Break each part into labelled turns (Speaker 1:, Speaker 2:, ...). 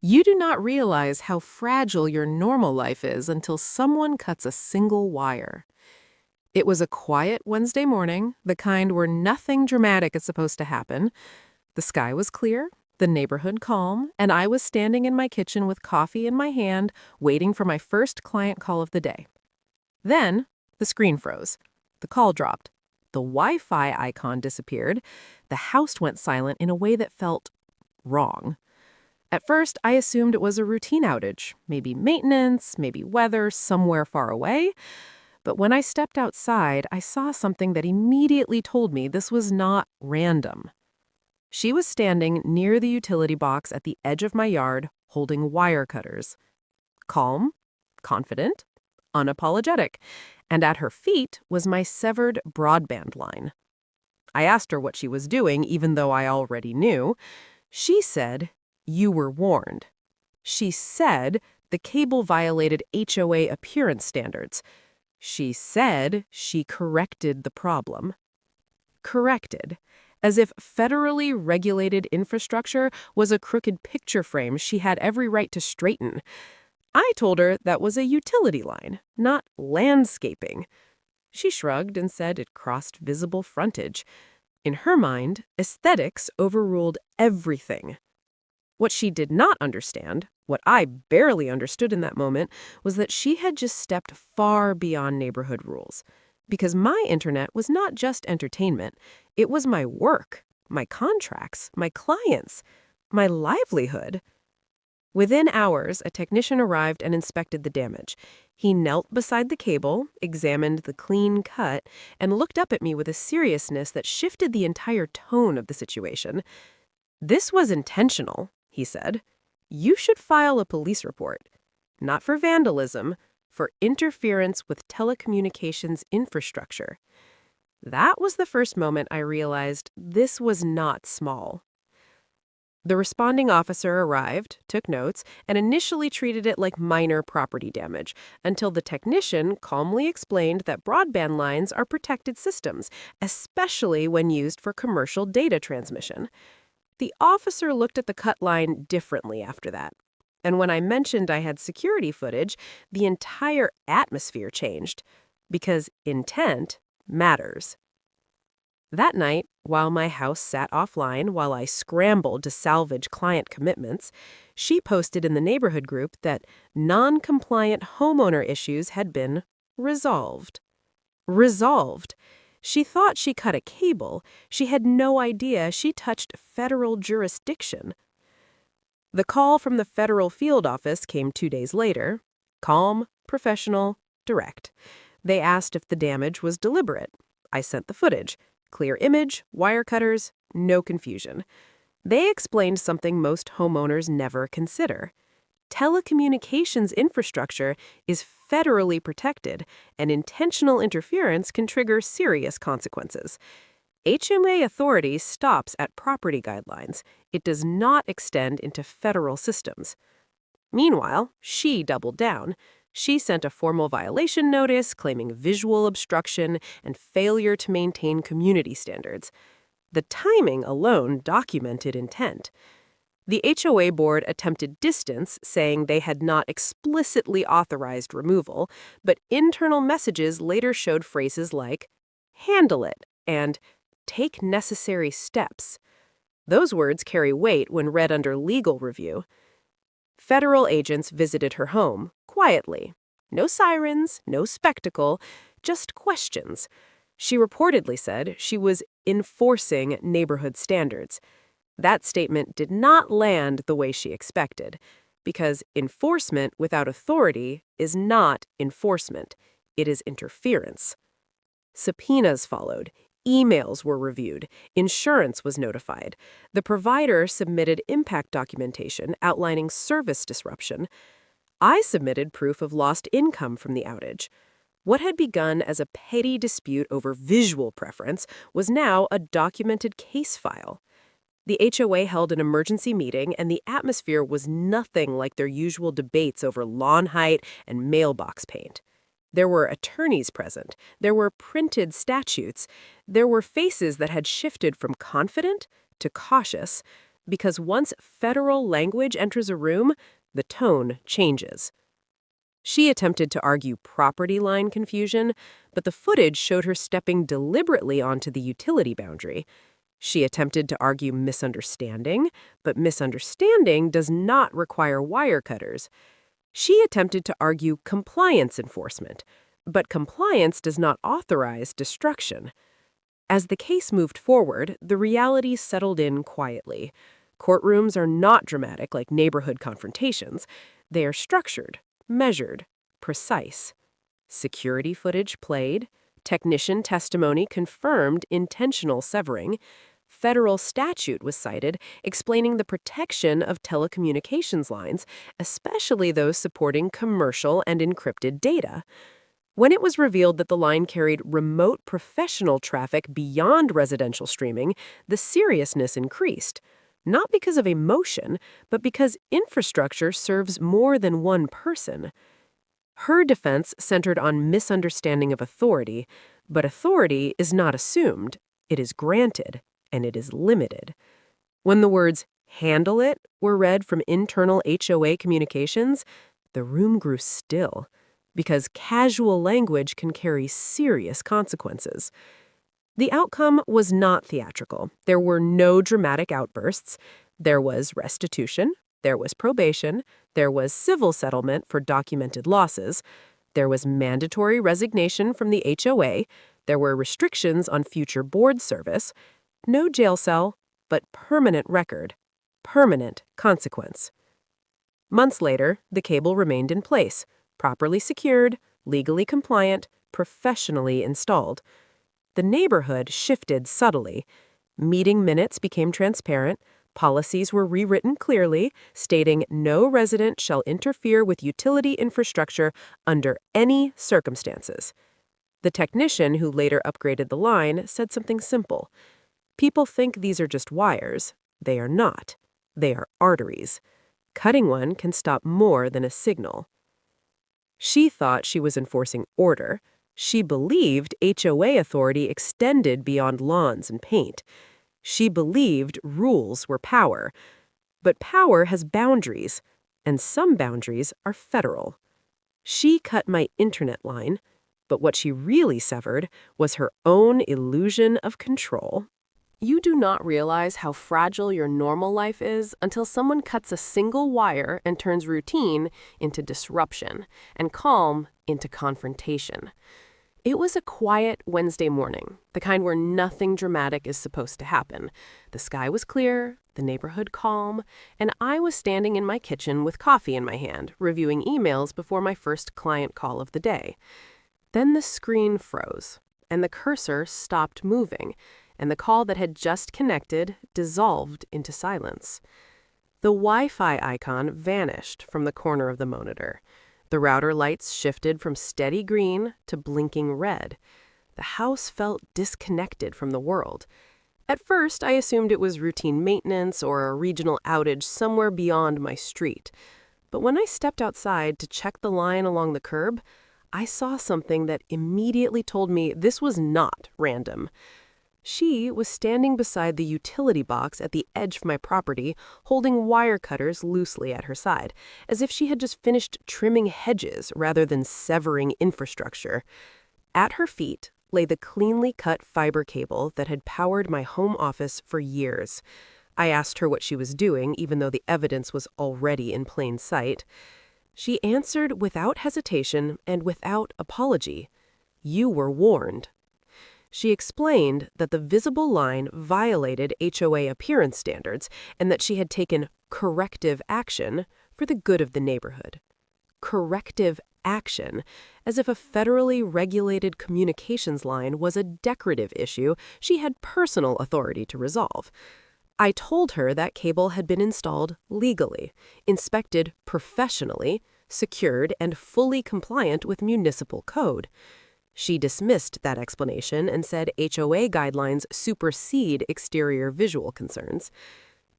Speaker 1: You do not realize how fragile your normal life is until someone cuts a single wire. It was a quiet Wednesday morning, the kind where nothing dramatic is supposed to happen. The sky was clear, the neighborhood calm, and I was standing in my kitchen with coffee in my hand, waiting for my first client call of the day. Then, the screen froze. The call dropped. The Wi-Fi icon disappeared. The house went silent in a way that felt wrong. At first, I assumed it was a routine outage, maybe maintenance, maybe weather somewhere far away. But when I stepped outside, I saw something that immediately told me this was not random. She was standing near the utility box at the edge of my yard, holding wire cutters. Calm, confident, unapologetic, and at her feet was my severed broadband line. I asked her what she was doing, even though I already knew. She said, "You were warned." She said the cable violated HOA appearance standards. She said she corrected the problem. Corrected, as if federally regulated infrastructure was a crooked picture frame she had every right to straighten. I told her that was a utility line, not landscaping. She shrugged and said it crossed visible frontage. In her mind, aesthetics overruled everything. What she did not understand, what I barely understood in that moment, was that she had just stepped far beyond neighborhood rules. Because my internet was not just entertainment. It was my work, my contracts, my clients, my livelihood. Within hours, a technician arrived and inspected the damage. He knelt beside the cable, examined the clean cut, and looked up at me with a seriousness that shifted the entire tone of the situation. "This was intentional," he said. "You should file a police report. Not for vandalism, for interference with telecommunications infrastructure." That was the first moment I realized this was not small. The responding officer arrived, took notes, and initially treated it like minor property damage, until the technician calmly explained that broadband lines are protected systems, especially when used for commercial data transmission. The officer looked at the cut line differently after that. And when I mentioned I had security footage, the entire atmosphere changed. Because intent matters. That night, while my house sat offline while I scrambled to salvage client commitments, she posted in the neighborhood group that non-compliant homeowner issues had been resolved. Resolved. She thought she cut a cable. She had no idea she touched federal jurisdiction. The call from the federal field office came 2 days later. Calm, professional, direct. They asked if the damage was deliberate. I sent the footage. Clear image, wire cutters, no confusion. They explained something most homeowners never consider. Telecommunications infrastructure is federally protected, and intentional interference can trigger serious consequences. HOA authority stops at property guidelines. It does not extend into federal systems. Meanwhile, she doubled down. She sent a formal violation notice claiming visual obstruction and failure to maintain community standards. The timing alone documented intent. The HOA board attempted distance, saying they had not explicitly authorized removal, but internal messages later showed phrases like, "handle it," and "take necessary steps." Those words carry weight when read under legal review. Federal agents visited her home, quietly. No sirens, no spectacle, just questions. She reportedly said she was enforcing neighborhood standards. That statement did not land the way she expected, because enforcement without authority is not enforcement. It is interference. Subpoenas followed. Emails were reviewed. Insurance was notified. The provider submitted impact documentation outlining service disruption. I submitted proof of lost income from the outage. What had begun as a petty dispute over visual preference was now a documented case file. The HOA held an emergency meeting, and the atmosphere was nothing like their usual debates over lawn height and mailbox paint. There were attorneys present. There were printed statutes. There were faces that had shifted from confident to cautious. because once federal language enters a room, the tone changes. She attempted to argue property line confusion, but the footage showed her stepping deliberately onto the utility boundary. She attempted to argue misunderstanding, but misunderstanding does not require wire cutters. She attempted to argue compliance enforcement, but compliance does not authorize destruction. As the case moved forward, the reality settled in quietly. Courtrooms are not dramatic like neighborhood confrontations. They are structured, measured, precise. Security footage played, technician testimony confirmed intentional severing, federal statute was cited explaining the protection of telecommunications lines, especially those supporting commercial and encrypted data. When it was revealed that the line carried remote professional traffic beyond residential streaming, the seriousness increased. Not because of emotion, but because infrastructure serves more than one person. Her defense centered on misunderstanding of authority, but authority is not assumed, it is granted, and it is limited. When the words, "handle it," were read from internal HOA communications, the room grew still, because casual language can carry serious consequences. The outcome was not theatrical. There were no dramatic outbursts. There was restitution. There was probation. There was civil settlement for documented losses. There was mandatory resignation from the HOA. There were restrictions on future board service. No jail cell, but permanent record. Permanent consequence. Months later, the cable remained in place, properly secured, legally compliant, professionally installed. The neighborhood shifted subtly. Meeting minutes became transparent. Policies were rewritten clearly, stating no resident shall interfere with utility infrastructure under any circumstances. The technician who later upgraded the line said something simple. People think these are just wires. They are not. They are arteries. Cutting one can stop more than a signal. She thought she was enforcing order. She believed HOA authority extended beyond lawns and paint. She believed rules were power. But power has boundaries, and some boundaries are federal. She cut my internet line, but what she really severed was her own illusion of control. You do not realize how fragile your normal life is until someone cuts a single wire and turns routine into disruption and calm into confrontation. It was a quiet Wednesday morning, the kind where nothing dramatic is supposed to happen. The sky was clear, the neighborhood calm, and I was standing in my kitchen with coffee in my hand, reviewing emails before my first client call of the day. Then the screen froze, and the cursor stopped moving, and the call that had just connected dissolved into silence. The Wi-Fi icon vanished from the corner of the monitor. The router lights shifted from steady green to blinking red. The house felt disconnected from the world. At first, I assumed it was routine maintenance or a regional outage somewhere beyond my street. But when I stepped outside to check the line along the curb, I saw something that immediately told me this was not random. She was standing beside the utility box at the edge of my property, holding wire cutters loosely at her side, as if she had just finished trimming hedges rather than severing infrastructure. At her feet lay the cleanly cut fiber cable that had powered my home office for years. I asked her what she was doing, even though the evidence was already in plain sight. She answered without hesitation and without apology. "You were warned." She explained that the visible line violated HOA appearance standards and that she had taken corrective action for the good of the neighborhood. Corrective action, as if a federally regulated communications line was a decorative issue she had personal authority to resolve. I told her that cable had been installed legally, inspected professionally, secured, and fully compliant with municipal code. She dismissed that explanation and said HOA guidelines supersede exterior visual concerns.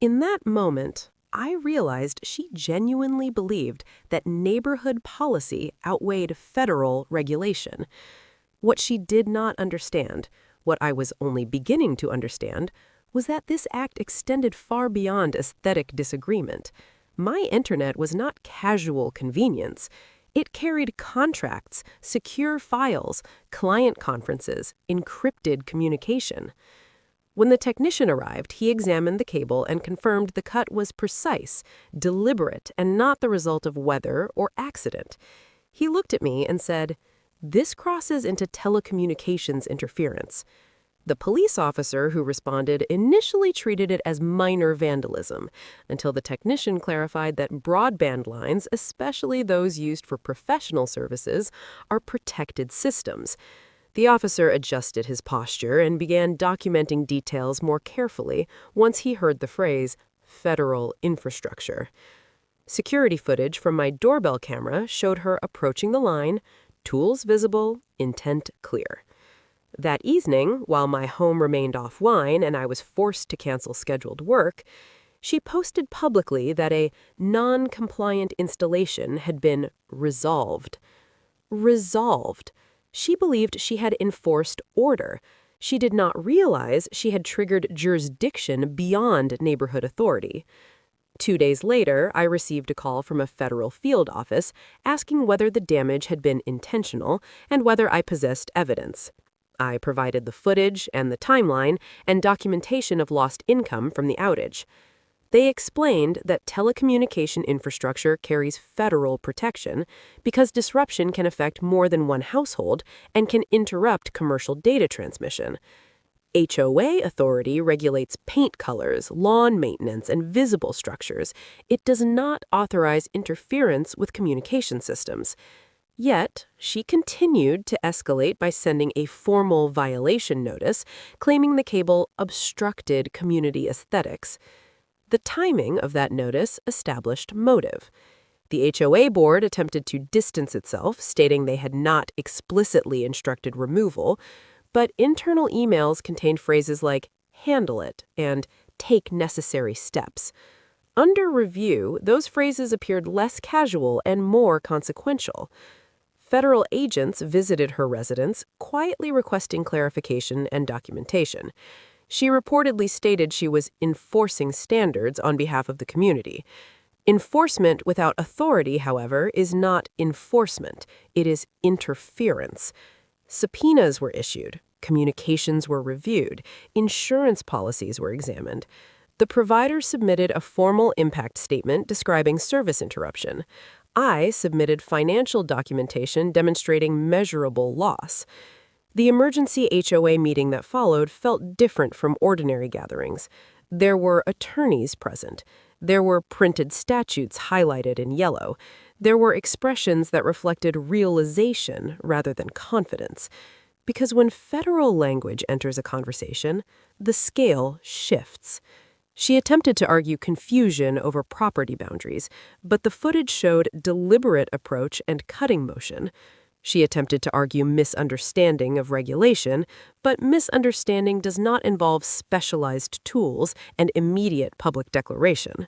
Speaker 1: In that moment, I realized she genuinely believed that neighborhood policy outweighed federal regulation. What she did not understand, what I was only beginning to understand, was that this act extended far beyond aesthetic disagreement. My internet was not casual convenience. It carried contracts, secure files, client conferences, encrypted communication. When the technician arrived, he examined the cable and confirmed the cut was precise, deliberate, and not the result of weather or accident. He looked at me and said, "This crosses into telecommunications interference." The police officer who responded initially treated it as minor vandalism, until the technician clarified that broadband lines, especially those used for professional services, are protected systems. The officer adjusted his posture and began documenting details more carefully once he heard the phrase, federal infrastructure. Security footage from my doorbell camera showed her approaching the line, tools visible, intent clear. That evening, while my home remained offline and I was forced to cancel scheduled work, she posted publicly that a non-compliant installation had been resolved. Resolved. She believed she had enforced order. She did not realize she had triggered jurisdiction beyond neighborhood authority. 2 days later, I received a call from a federal field office asking whether the damage had been intentional and whether I possessed evidence. I provided the footage and the timeline and documentation of lost income from the outage. They explained that telecommunication infrastructure carries federal protection because disruption can affect more than one household and can interrupt commercial data transmission. HOA authority regulates paint colors, lawn maintenance, and visible structures. It does not authorize interference with communication systems. Yet, she continued to escalate by sending a formal violation notice, claiming the cable obstructed community aesthetics. The timing of that notice established motive. The HOA board attempted to distance itself, stating they had not explicitly instructed removal, but internal emails contained phrases like "handle it" and "take necessary steps." Under review, those phrases appeared less casual and more consequential. Federal agents visited her residence, quietly requesting clarification and documentation. She reportedly stated she was enforcing standards on behalf of the community. Enforcement without authority, however, is not enforcement. It is interference. Subpoenas were issued, communications were reviewed, insurance policies were examined. The provider submitted a formal impact statement describing service interruption. I submitted financial documentation demonstrating measurable loss. The emergency HOA meeting that followed felt different from ordinary gatherings. There were attorneys present. There were printed statutes highlighted in yellow. There were expressions that reflected realization rather than confidence. Because when federal language enters a conversation, the scale shifts. She attempted to argue confusion over property boundaries, but the footage showed deliberate approach and cutting motion. She attempted to argue misunderstanding of regulation, but misunderstanding does not involve specialized tools and immediate public declaration.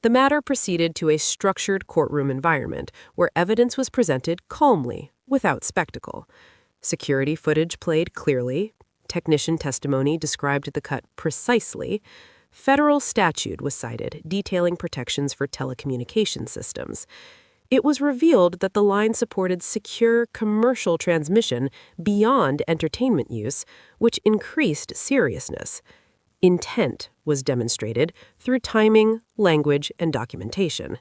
Speaker 1: The matter proceeded to a structured courtroom environment where evidence was presented calmly, without spectacle. Security footage played clearly. Technician testimony described the cut precisely. Federal statute was cited detailing protections for telecommunication systems. It was revealed that the line supported secure commercial transmission beyond entertainment use, which increased seriousness. Intent was demonstrated through timing, language, and documentation.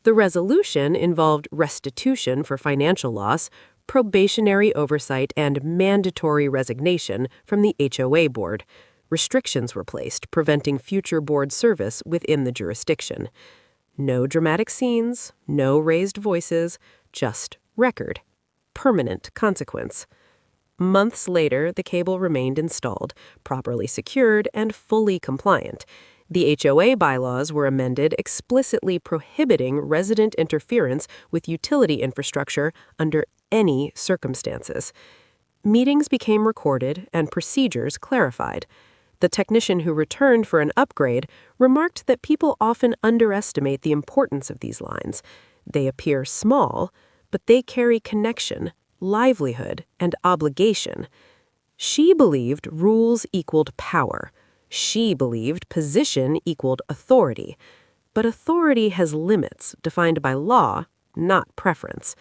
Speaker 1: The resolution involved restitution for financial loss, probationary oversight, and mandatory resignation from the HOA board. Restrictions were placed, preventing future board service within the jurisdiction. No dramatic scenes, no raised voices, just record. Permanent consequence. Months later, the cable remained installed, properly secured, and fully compliant. The HOA bylaws were amended, explicitly prohibiting resident interference with utility infrastructure under any circumstances. Meetings became recorded and procedures clarified. The technician who returned for an upgrade remarked that people often underestimate the importance of these lines. They appear small, but they carry connection, livelihood, and obligation. She believed rules equaled power.
Speaker 2: She believed position equaled authority. But authority has limits defined by law, not preference.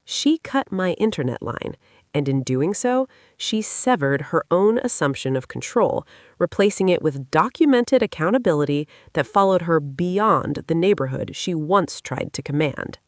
Speaker 2: She cut my internet line, and in doing so, she severed her own assumption of control, replacing it with documented accountability that followed her beyond the neighborhood she once tried to command.